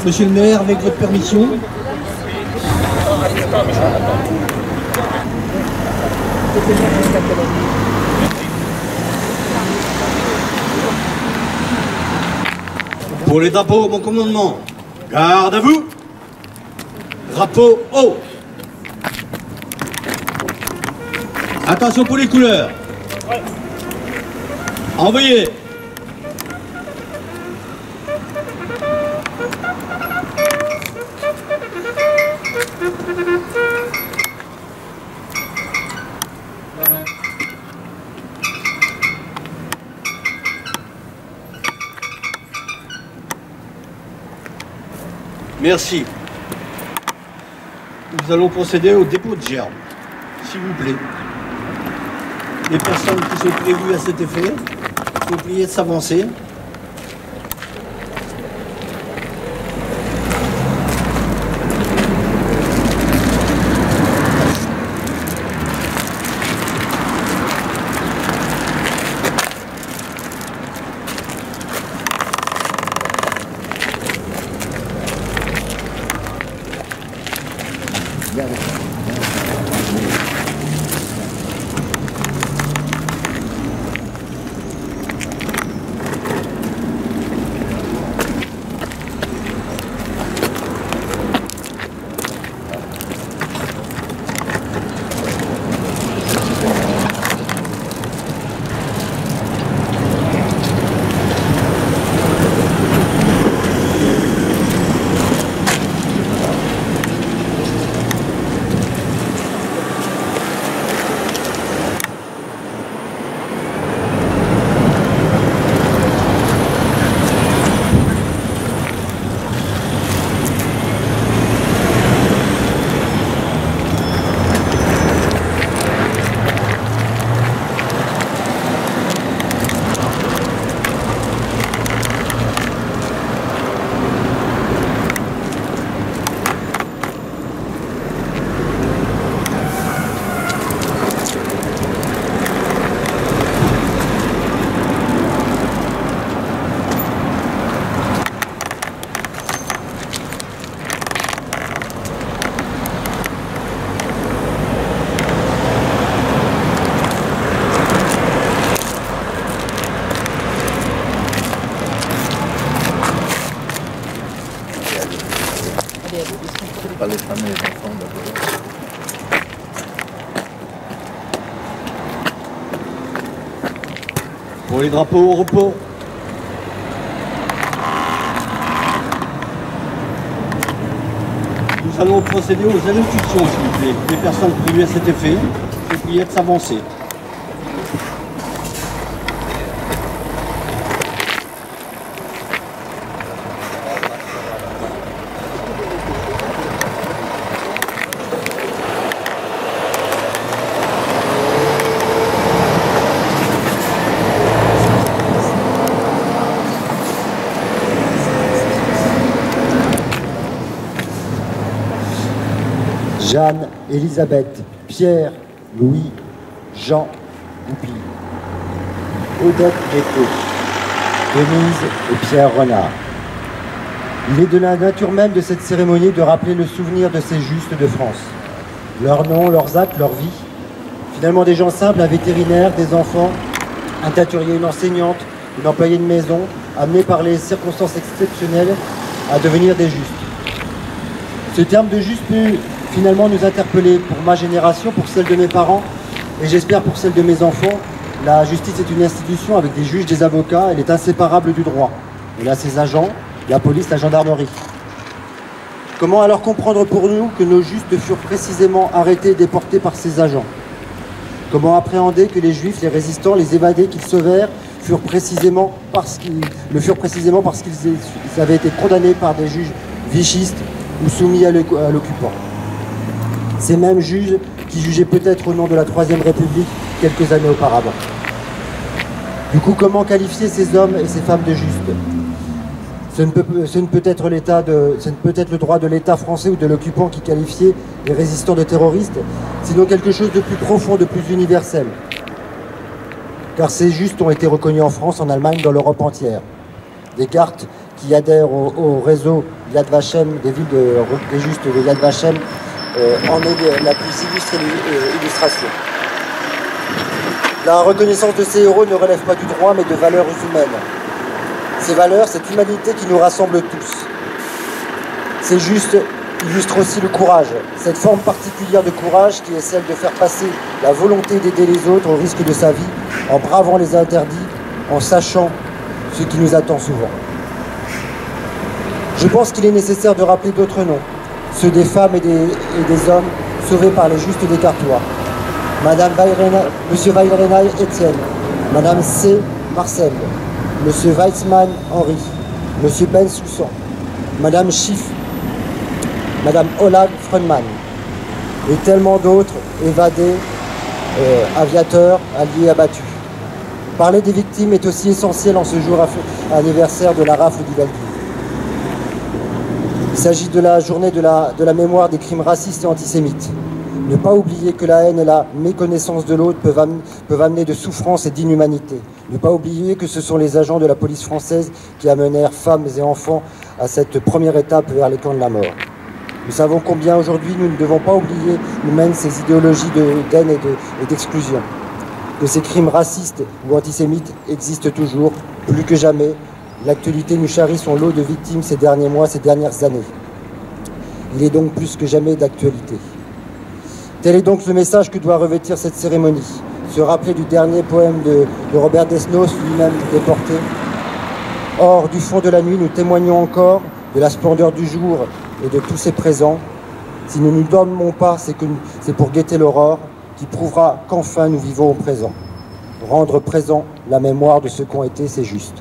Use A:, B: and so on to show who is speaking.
A: Monsieur le maire, avec votre permission.
B: Pour les drapeaux, mon commandement. Garde à vous. Drapeau haut. Attention pour les couleurs. Envoyez. Merci. Nous allons procéder au dépôt de gerbes, s'il vous plaît. Les personnes qui sont prévues à cet effet, je vous prie de s'avancer.
C: Pas les femmes et les enfants d'abord.
B: Pour les drapeaux au repos. Nous allons procéder aux allocutions, s'il vous plaît. Les personnes prévues à cet effet, je vous prie de s'avancer.
D: Jeanne, Elisabeth, Pierre, Louis, Jean, Goupil, Odette Déco, Denise et Pierre Renard. Il est de la nature même de cette cérémonie de rappeler le souvenir de ces justes de France. Leurs noms, leurs actes, leur vie. Finalement des gens simples, un vétérinaire, des enfants, un teinturier, une enseignante, une employée de maison, amenés par les circonstances exceptionnelles à devenir des justes. Ce terme de juste peut finalement nous interpeller pour ma génération, pour celle de mes parents et j'espère pour celle de mes enfants. La justice est une institution avec des juges, des avocats, elle est inséparable du droit. Elle a ses agents, la police, la gendarmerie. Comment alors comprendre pour nous que nos justes furent précisément arrêtés et déportés par ces agents? Comment appréhender que les juifs, les résistants, les évadés qu'ils sauvèrent le furent précisément parce qu'ils avaient été condamnés par des juges vichistes ou soumis à l'occupant? Ces mêmes juges qui jugeaient peut-être au nom de la Troisième République quelques années auparavant. Du coup, comment qualifier ces hommes et ces femmes de justes? Ce ne peut être le droit de l'État français ou de l'occupant qui qualifiait les résistants de terroristes, sinon quelque chose de plus profond, de plus universel. Car ces justes ont été reconnus en France, en Allemagne, dans l'Europe entière. Descartes, qui adhèrent au réseau Yad Vashem, des villes des justes de Yad Vashem, en est la plus illustre illustration. La reconnaissance de ces héros ne relève pas du droit, mais de valeurs humaines. Ces valeurs, cette humanité qui nous rassemble tous. C'est juste illustre aussi le courage, cette forme particulière de courage qui est celle de faire passer la volonté d'aider les autres au risque de sa vie, en bravant les interdits, en sachant ce qui nous attend souvent. Je pense qu'il est nécessaire de rappeler d'autres noms, ceux des femmes et des hommes sauvés par les justes des Cartois. Monsieur Weirenaï Étienne, Madame C. Marcel, Monsieur Weizmann Henri, Monsieur Ben Soussan, Madame Schiff, Madame Olag Freundmann, et tellement d'autres évadés, aviateurs, alliés abattus. Parler des victimes est aussi essentiel en ce jour anniversaire de la rafle d'Uvaldi. Il s'agit de la journée de la mémoire des crimes racistes et antisémites. Ne pas oublier que la haine et la méconnaissance de l'autre peuvent amener de souffrance et d'inhumanité. Ne pas oublier que ce sont les agents de la police française qui amenèrent femmes et enfants à cette première étape vers les camps de la mort. Nous savons combien aujourd'hui nous ne devons pas oublier nous-mêmes ces idéologies d'haine et d'exclusion. Que ces crimes racistes ou antisémites existent toujours, plus que jamais. L'actualité nous charrie son lot de victimes ces derniers mois, ces dernières années. Il est donc plus que jamais d'actualité. Tel est donc le message que doit revêtir cette cérémonie. Se rappeler du dernier poème de Robert Desnos, lui-même déporté. Or, du fond de la nuit, nous témoignons encore de la splendeur du jour et de tous ses présents. Si nous ne nous dormons pas, c'est pour guetter l'aurore qui prouvera qu'enfin nous vivons au présent. Rendre présent la mémoire de ceux qui ont été, c'est juste.